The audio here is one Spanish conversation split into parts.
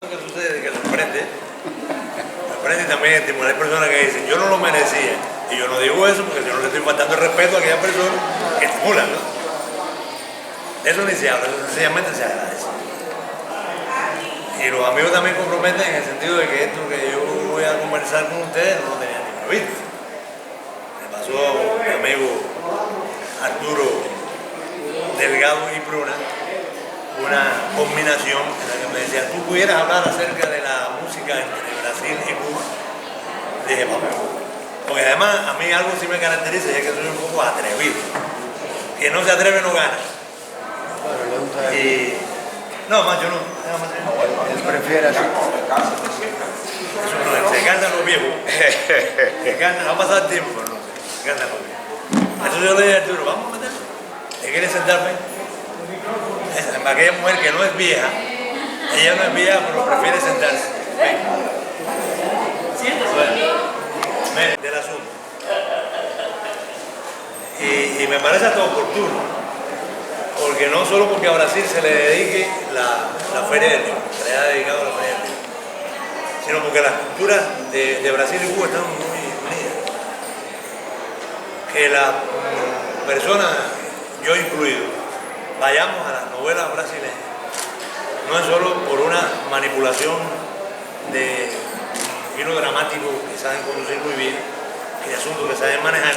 Que sucede que sorprende y también estimular. Hay personas que dicen yo no lo merecía, y yo no digo eso porque yo no le estoy faltando el respeto a aquellas personas que estimulan, ¿no? Eso ni se habla, eso sencillamente se agradece. Y los amigos también comprometen en el sentido de que esto que yo voy a conversar con ustedes no lo tenía ni previsto. Me pasó a mi amigo Arturo Delgado y Pruna una combinación en la que me decía, tú pudieras hablar acerca de la música entre Brasil y Cuba. Dije, vamos, porque además a mí algo sí me caracteriza y es que soy un poco atrevido. Que no se atreve no gana. Y no, más yo no. Él prefiere así. Eso no, se cantan los viejos. Se cantan, va a pasar tiempo, pero no se cantan los viejos. Entonces yo le dije a Arturo, vamos a meterlo. ¿Te quieres sentarme? Aquella mujer que no es vieja, ella no es vieja, pero prefiere sentarse. Bueno, del asunto. Y me parece hasta oportuno, porque no solo porque a Brasil se le dedique la Feria del Libro, se le ha dedicado a la Feria del Libro, sino porque las culturas de Brasil y Cuba están muy unidas. Que las personas, yo incluido, vayamos a las novelas brasileñas, no es solo por una manipulación de filo dramático que saben conducir muy bien, y de asuntos que saben manejar,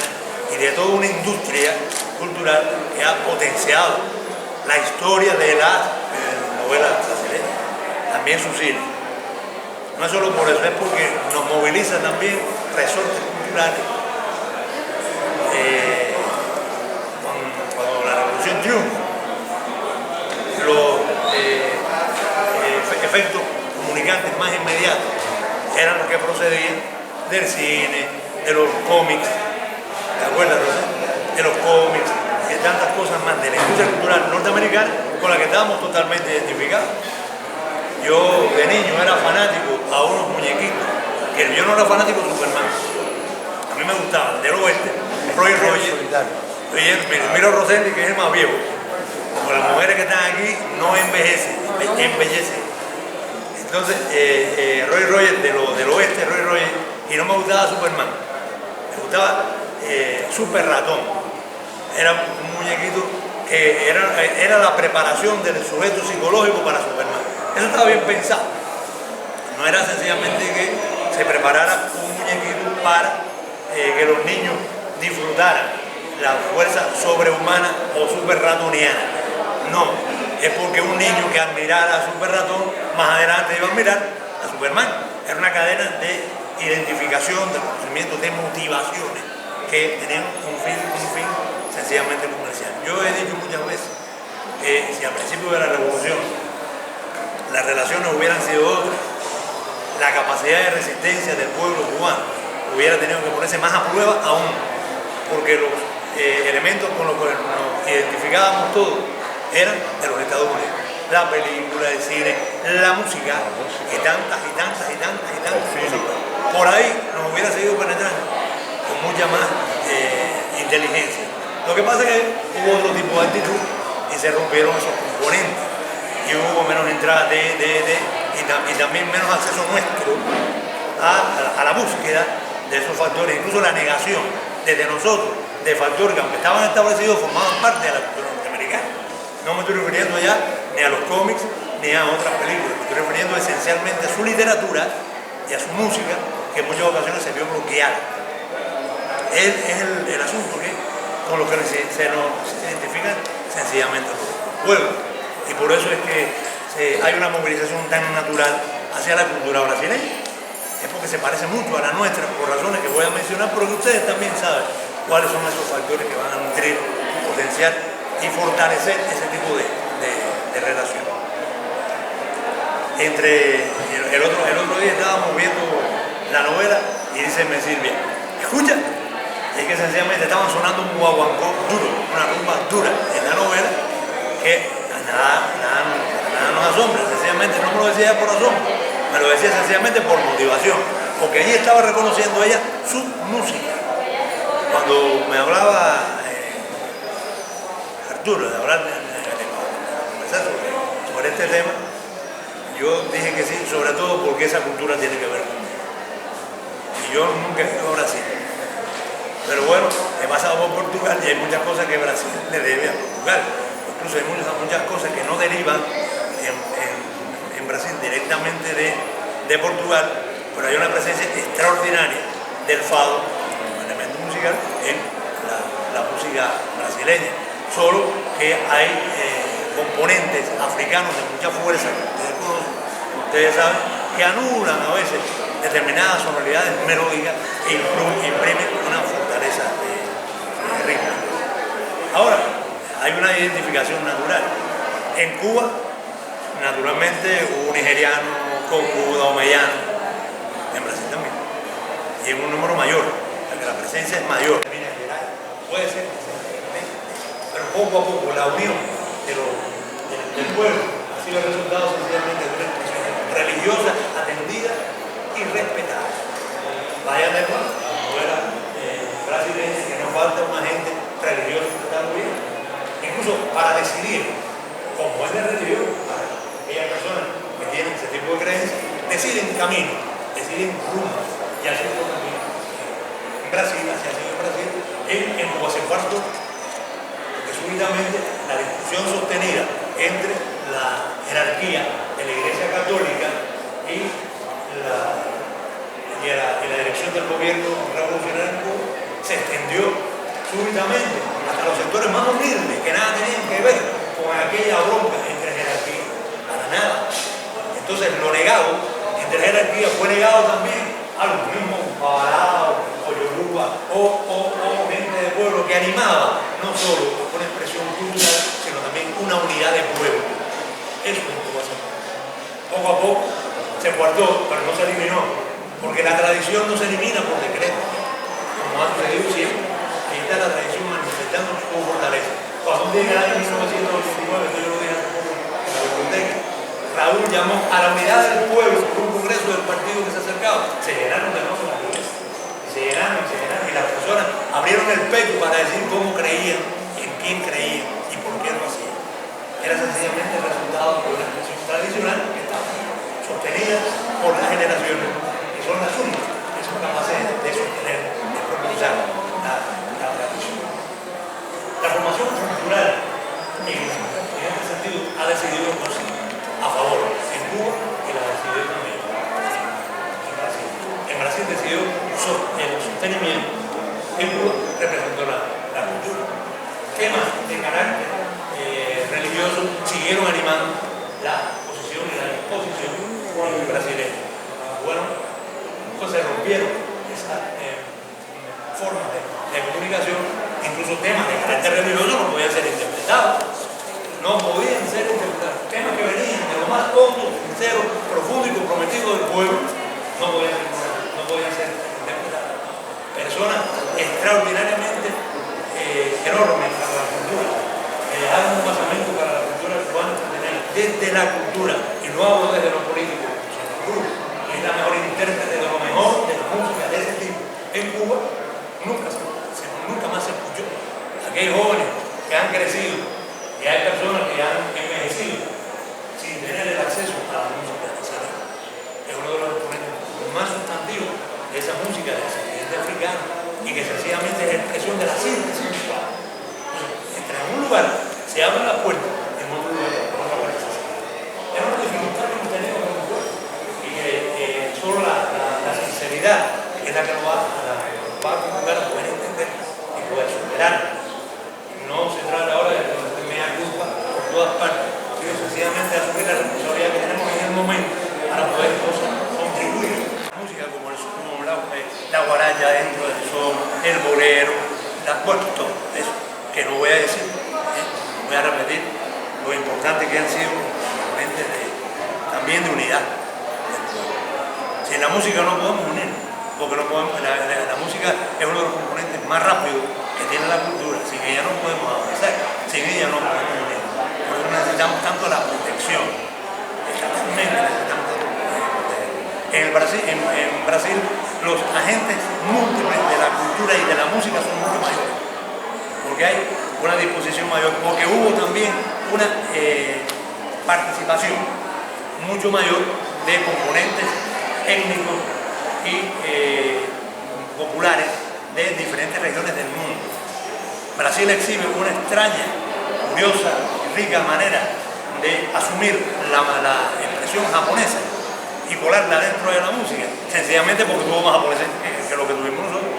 y de toda una industria cultural que ha potenciado la historia de las novelas brasileñas, también su cine. No es solo por eso, es porque nos moviliza también resortes culturales. Cuando la revolución triunfa, los efectos comunicantes más inmediatos eran los que procedían del cine, de los cómics, ¿te acuerdas, Rosa? De los cómics, de tantas cosas más, de la industria cultural norteamericana con la que estábamos totalmente identificados. Yo de niño era fanático a unos muñequitos, que yo no era fanático de Superman, a mí me gustaban, del oeste, Roy Rogers, Miro Rossetti, que es el más viejo. Como las mujeres que están aquí no envejecen, embellecen. Entonces, Roy Rogers del oeste, Roy Rogers, y no me gustaba Superman, me gustaba Super Ratón. Era un muñequito que era la preparación del sujeto psicológico para Superman. Eso estaba bien pensado. No era sencillamente que se preparara un muñequito para que los niños disfrutaran la fuerza sobrehumana o super ratoniana. No, es porque un niño que admirara a Super Ratón, más adelante iba a admirar a Superman. Era una cadena de identificación, de conocimientos, de motivaciones que tenían un fin sencillamente comercial. Yo he dicho muchas veces que si al principio de la revolución las relaciones hubieran sido otras, la capacidad de resistencia del pueblo cubano hubiera tenido que ponerse más a prueba aún, porque los elementos con los que nos identificábamos todos eran de los Estados Unidos. La película, el cine, la música, y tantas cosas. Por ahí nos hubiera seguido penetrando con mucha más inteligencia. Lo que pasa es que hubo otro tipo de actitud y se rompieron esos componentes. Y hubo menos entrada y también menos acceso nuestro a la búsqueda de esos factores, incluso la negación desde nosotros de factores que aunque estaban establecidos formaban parte de la cultura norteamericana. No me estoy refiriendo ya ni a los cómics ni a otras películas, me estoy refiriendo esencialmente a su literatura y a su música, que en muchas ocasiones se vio bloqueada. Es el asunto que con lo que se nos identifican sencillamente los pueblos. Y por eso es que hay una movilización tan natural hacia la cultura brasileña. Es porque se parece mucho a la nuestra, por razones que voy a mencionar, pero que ustedes también saben cuáles son esos factores que van a nutrir, potenciar y fortalecer ese tipo de relación. El otro día estábamos viendo la novela y dice me Silvia, escucha, es que sencillamente estaban sonando un guaguancó duro, una rumba dura en la novela que nada nos asombra, sencillamente no me lo decía por asombro, me lo decía sencillamente por motivación, porque ahí estaba reconociendo ella su música. Cuando me hablaba Arturo de hablar de conversar sobre este tema, yo dije que sí, sobre todo porque esa cultura tiene que ver conmigo. Y yo nunca he ido a Brasil. Pero bueno, he pasado por Portugal y hay muchas cosas que Brasil le debe a Portugal. Incluso hay muchas cosas que no derivan en Brasil directamente de Portugal, pero hay una presencia extraordinaria del fado, un elemento musical, en la música brasileña. Solo que hay componentes africanos de mucha fuerza, que ustedes conocen, ustedes saben, que anulan a veces determinadas sonoridades melódicas e imprimen una fortaleza de ritmo. Ahora, hay una identificación natural. En Cuba, naturalmente, hubo nigeriano, congo, daomeyano, en Brasil también, y en un número mayor, porque la presencia es mayor. Puede ser, pero poco a poco la unión del pueblo ha sido el resultado sencillamente de una expresión religiosa, atendida y respetada. Vaya de nuevo, fuera brasileña, que nos falta una gente religiosa que está muy bien. Incluso para decidir cómo es la religión, para aquellas personas que tienen ese tipo de creencias, deciden camino, deciden rumbo, y así fue también en Brasil, así ha sido en Brasil, en Cuauhtémoc, porque súbitamente la discusión sostenida entre la jerarquía de la Iglesia Católica y la dirección del gobierno revolucionario en Cuba se extendió súbitamente hasta los sectores más humildes que nada tenían que ver con aquella bronca entre jerarquías, para nada. Entonces lo negado entre jerarquías fue negado también a los mismos Babalaos o Yoruba o gente de pueblo que animaba no solo una expresión cultural, sino también una unidad de pueblo. Eso es Cuba. Poco a poco se guardó, pero no se eliminó, porque la tradición no se elimina por decreto, como ha sucedido siempre. Ahí está la tradición manifestando su fortaleza. Cuando un día en el año 1989, yo lo dije hace poco en la biblioteca, Raúl llamó a la unidad del pueblo por un congreso del partido que se acercaba. Se llenaron de nuevo las iglesias. Se llenaron, y las personas abrieron el pecho para decir cómo creían, en quién creían y por qué lo hacían. Era sencillamente el resultado de una expresión tradicional que estaba sostenida por las generaciones, que son las únicas que son capaces de sostener, de propulsar la tradición. La formación cultural, en este sentido, ha decidido entonces a favor en Cuba y la decidió también en Brasil. En Brasil decidió el sostenimiento, en Cuba representó la cultura. Temas de carácter religioso siguieron animando la posición y la disposición brasileña. Bueno, pues se rompieron esas formas de comunicación, incluso temas de carácter religioso no podían ser interpretados. No podían ser interpretados. Temas que venían de lo más hondo, sincero, profundo y comprometido del pueblo, no podían ser interpretados. Personas extraordinariamente enormes para la cultura, hagan un basamento para la cultura cubana desde la cultura, y no hablo desde lo político, sino que es la mejor intérprete de lo mejor de la música de ese tipo. En Cuba nunca más se escuchó. Aquellos jóvenes que han crecido, y hay personas que han envejecido sin tener el acceso a la música nacional. Es uno de los exponentes más sustantivos de esa música de ascendencia africana y que sencillamente es expresión de la síntesis musical. Entre en un lugar se abre la puerta, en otro lugar no la puerta. Es una dificultad que hemos tenido con el pueblo y que solo la sinceridad es la que nos va a conjugar a poder entender y poder superar. No se trata ahora de que mea culpa por todas partes, sino sencillamente asumir la responsabilidad que tenemos en el momento para poder contribuir. La música como el son, la guaracha dentro del son, el bolero, bueno, todo eso, que no voy a decir, voy a repetir lo importante que han sido componentes también de unidad. Sin la música no podemos unir, porque no podemos, la música es uno de los componentes más rápidos que tiene la cultura. Sin ella no podemos avanzar, sin ella no podemos unir. Por eso necesitamos tanto la protección, estatalmente necesitamos tanto proteger. En Brasil los agentes múltiples de la cultura y de la música son mucho mayores, porque hay una disposición mayor, porque hubo también una participación mucho mayor de componentes étnicos y populares de diferentes regiones del mundo. Brasil exhibe una extraña, curiosa y rica manera de asumir la expresión japonesa y colarla dentro de la música, sencillamente porque tuvo más japoneses que lo que tuvimos nosotros.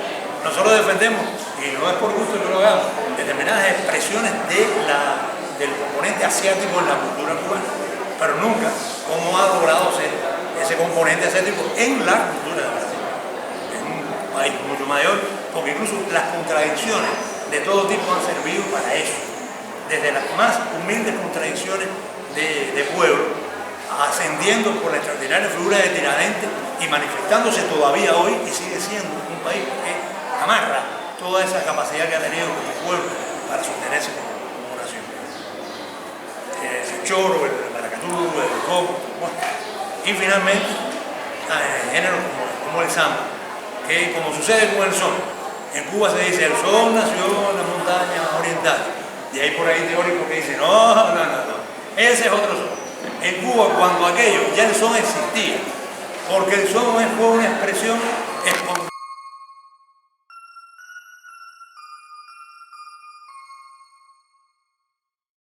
Nosotros defendemos, y no es por gusto que lo hagamos, determinadas expresiones del componente asiático en la cultura cubana, pero nunca cómo ha logrado ser ese componente asiático en la cultura de Brasil. Es un país mucho mayor, porque incluso las contradicciones de todo tipo han servido para eso, desde las más humildes contradicciones de pueblo, ascendiendo por la extraordinaria figura de Tiradentes y manifestándose todavía hoy, y sigue siendo un país que amarra toda esa capacidad que ha tenido como pueblo para sostenerse como nación. El choro, el maracatú, el coco, bueno. Y finalmente géneros como el samba, que como sucede con el son, en Cuba se dice el son nació en las montañas orientales, y hay por ahí teóricos que dicen no, ese es otro son. En Cuba, cuando aquello, ya el son existía, porque el son fue una expresión espontánea